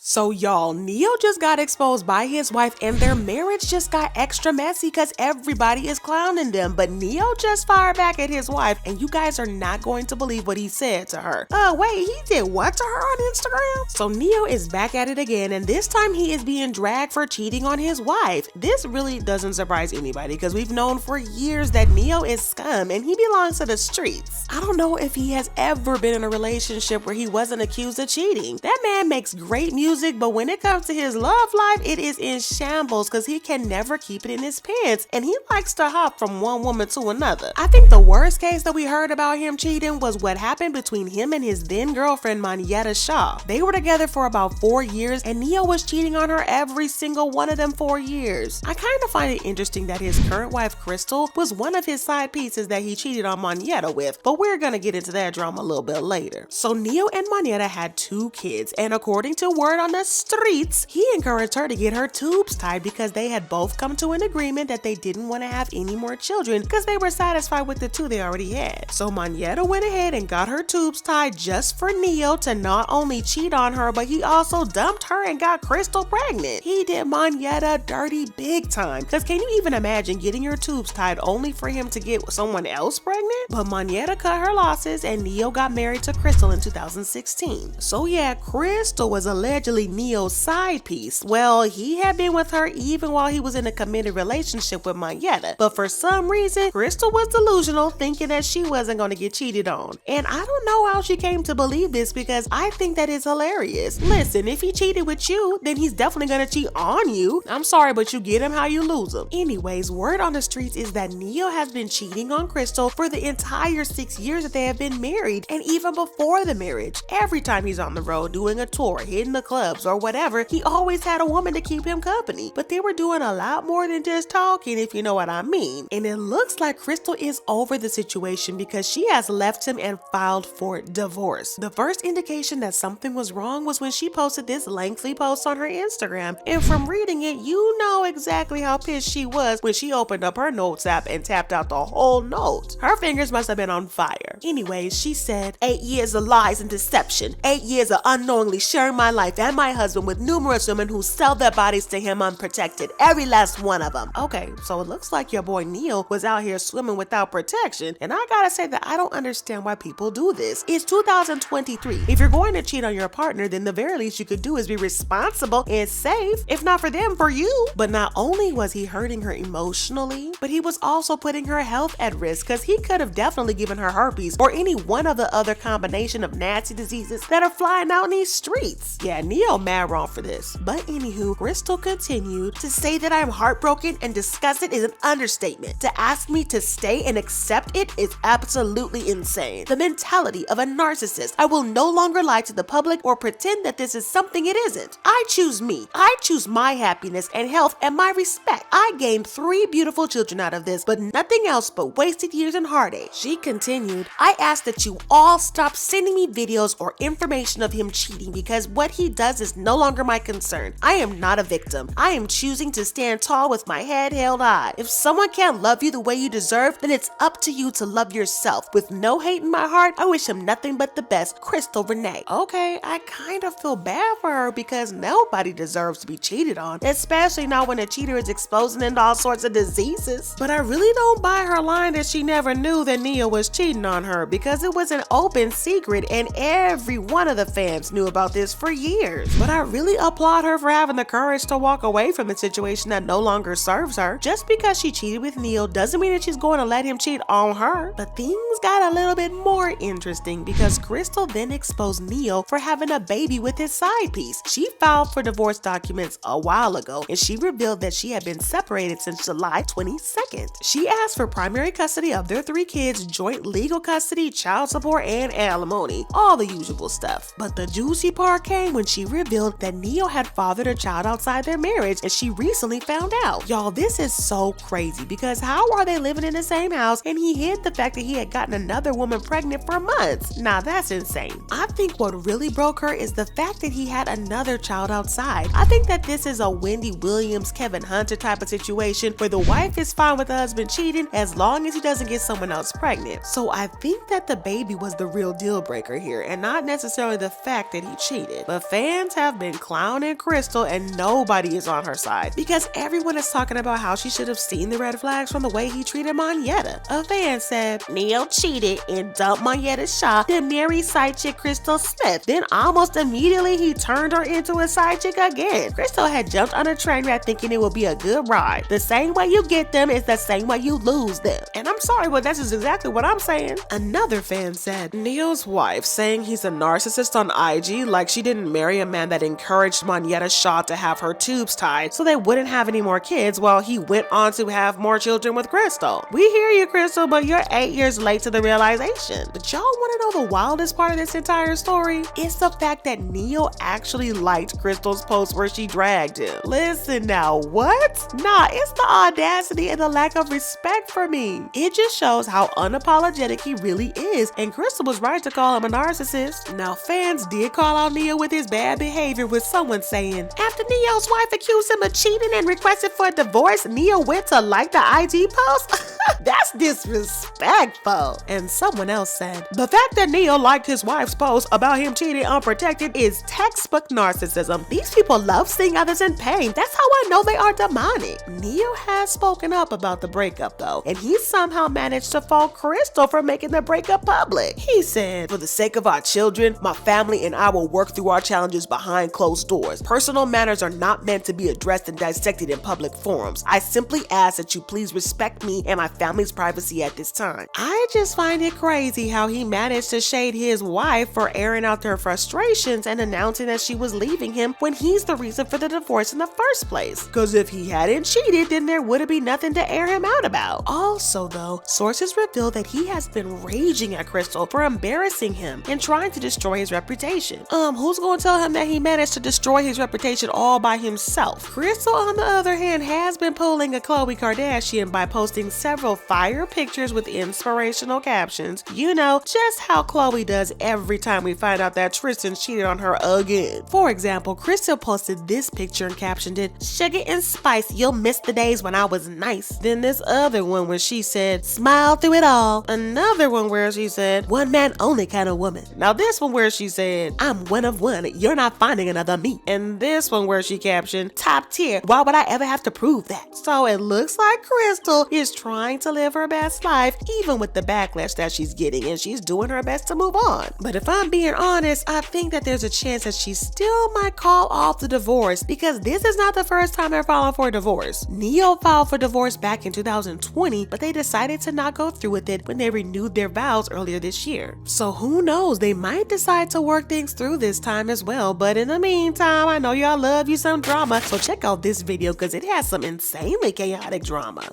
So y'all, Neo just got exposed by his wife and their marriage just got extra messy because everybody is clowning them. But Neo just fired back at his wife and you guys are not going to believe what he said to her. Wait, he did what to her on Instagram? So Neo is back at it again and this time he is being dragged for cheating on his wife. This really doesn't surprise anybody because we've known for years that Neo is scum and he belongs to the streets. I don't know if he has ever been in a relationship where he wasn't accused of cheating. That man makes great music, but when it comes to his love life, it is in shambles because he can never keep it in his pants and he likes to hop from one woman to another. I think the worst case that we heard about him cheating was what happened between him and his then girlfriend Monyetta Shaw. They were together for about 4 years and Neo was cheating on her every single one of them 4 years. I kind of find it interesting that his current wife Crystal was one of his side pieces that he cheated on Monyetta with, but we're gonna get into that drama a little bit later. So Neo and Monyetta had 2 kids and according to word on the streets, he encouraged her to get her tubes tied because they had both come to an agreement that they didn't want to have any more children because they were satisfied with the 2 they already had. So Monyetta went ahead and got her tubes tied just for Neo to not only cheat on her, but he also dumped her and got Crystal pregnant. He did Monyetta dirty big time because can you even imagine getting your tubes tied only for him to get someone else pregnant? But Monyetta cut her losses and Neo got married to Crystal in 2016. So yeah, Crystal was allegedly Neo's side piece. Well, he had been with her even while he was in a committed relationship with Monyetta, but for some reason, Crystal was delusional, thinking that she wasn't going to get cheated on. And I don't know how she came to believe this because I think that is hilarious. Listen, if he cheated with you, then he's definitely going to cheat on you. I'm sorry, but you get him how you lose him. Anyways, word on the streets is that Neo has been cheating on Crystal for the entire 6 years that they have been married, and even before the marriage. Every time he's on the road doing a tour, hitting the clubs or whatever, he always had a woman to keep him company. But they were doing a lot more than just talking, if you know what I mean. And it looks like Crystal is over the situation because she has left him and filed for divorce. The first indication that something was wrong was when she posted this lengthy post on her Instagram. And from reading it, you know exactly how pissed she was when she opened up her notes app and tapped out the whole note. Her fingers must have been on fire. Anyways, she said, 8 years of lies and deception, 8 years of unknowingly sharing my life and my husband with numerous women who sell their bodies to him unprotected, every last one of them. Okay, so it looks like your boy Neo was out here swimming without protection, and I gotta say that I don't understand why people do this. It's 2023. If you're going to cheat on your partner, then the very least you could do is be responsible and safe, if not for them, for you. But not only was he hurting her emotionally, but he was also putting her health at risk because he could have definitely given her herpes or any one of the other combination of nasty diseases that are flying out in these streets. Yeah, Neo mad wrong for this. But anywho, Crystal continued to say that I am heartbroken and disgusted is an understatement. To ask me to stay and accept it is absolutely insane. The mentality of a narcissist. I will no longer lie to the public or pretend that this is something it isn't. I choose me. I choose my happiness and health and my respect. I gained 3 beautiful children out of this, but nothing else but wasted years and heartache. She continued, I ask that you all stop sending me videos or information of him cheating because what he does is no longer my concern. I am not a victim. I am choosing to stand tall with my head held high. If someone can't love you the way you deserve, then it's up to you to love yourself. With no hate in my heart, I wish him nothing but the best. Crystal Renee. Okay, I kind of feel bad for her because nobody deserves to be cheated on, especially not when a cheater is exposing into all sorts of diseases. But I really don't buy her line that she never knew that Neo was cheating on her because it was an open secret and every one of the fans knew about this for years. But I really applaud her for having the courage to walk away from a situation that no longer serves her. Just because she cheated with Neo doesn't mean that she's going to let him cheat on her. But things got a little bit more interesting because Crystal then exposed Neo for having a baby with his side piece. She filed for divorce documents a while ago and she revealed that she had been separated since July 22nd. She asked for primary custody of their 3 kids, joint legal custody, child support, and alimony. All the usual stuff. But the juicy part came when she revealed that Neo had fathered a child outside their marriage and she recently found out. Y'all, this is so crazy because how are they living in the same house and he hid the fact that he had gotten another woman pregnant for months? Now that's insane. I think what really broke her is the fact that he had another child outside. I think that this is a Wendy Williams, Kevin Hunter type of situation where the wife is fine with the husband cheating as long as he doesn't get someone else pregnant. So I think that the baby was the real deal breaker here and not necessarily the fact that he cheated. But fans fans have been clowning Crystal and nobody is on her side because everyone is talking about how she should have seen the red flags from the way he treated Monyetta. A fan said, Neil cheated and dumped Monyetta Shaw, then married side chick Crystal Smith. Then almost immediately he turned her into a side chick again. Crystal had jumped on a train wreck thinking it would be a good ride. The same way you get them is the same way you lose them. And I'm sorry, but that's just exactly what I'm saying. Another fan said, Neil's wife saying he's a narcissist on IG like she didn't marry a man that encouraged Monyetta Shaw to have her tubes tied so they wouldn't have any more kids while he went on to have more children with Crystal. We hear you, Crystal, but you're 8 years late to the realization. But y'all want to know the wildest part of this entire story? It's the fact that Neil actually liked Crystal's post where she dragged him. Listen now, what? Nah, it's the audacity and the lack of respect for me. It just shows how unapologetic he really is, and Crystal was right to call him a narcissist. Now, fans did call out Neil with his bad behavior, with someone saying, after Neil's wife accused him of cheating and requested for a divorce, Neil went to like the IG post? That's disrespectful. And someone else said, the fact that Neil liked his wife's post about him cheating unprotected is textbook narcissism. These people love seeing others in pain. That's how I know they are demonic. Neil has spoken up about the breakup though, and he somehow managed to fault Crystal for making the breakup public. He said, for the sake of our children, my family and I will work through our challenges behind closed doors. Personal matters are not meant to be addressed and dissected in public forums. I simply ask that you please respect me and my family's privacy at this time. I just find it crazy how he managed to shade his wife for airing out their frustrations and announcing that she was leaving him when he's the reason for the divorce in the first place. Cause if he hadn't cheated, then there would have been nothing to air him out about. Also though, sources reveal that he has been raging at Crystal for embarrassing him and trying to destroy his reputation. Who's gonna tell him that he managed to destroy his reputation all by himself? Crystal, on the other hand, has been pulling a Khloe Kardashian by posting several fire pictures with inspirational captions. You know, just how Khloe does every time we find out that Tristan cheated on her again. For example, Crystal posted this picture and captioned it, sugar and spice, you'll miss the days when I was nice. Then this other one where she said, smile through it all. Another one where she said, one man only kind of woman. Now this one where she said, I'm one of one, you're not finding another me. And this one where she captioned, top tier, why would I ever have to prove that? So it looks like Crystal is trying to live her best life, even with the backlash that she's getting, and she's doing her best to move on. But if I'm being honest, I think that there's a chance that she still might call off the divorce, because this is not the first time they're filing for a divorce. Neil filed for divorce back in 2020, but they decided to not go through with it when they renewed their vows earlier this year. So who knows, they might decide to work things through this time as well. But in the meantime, I know y'all love you some drama, so check out this video because it has some insanely chaotic drama.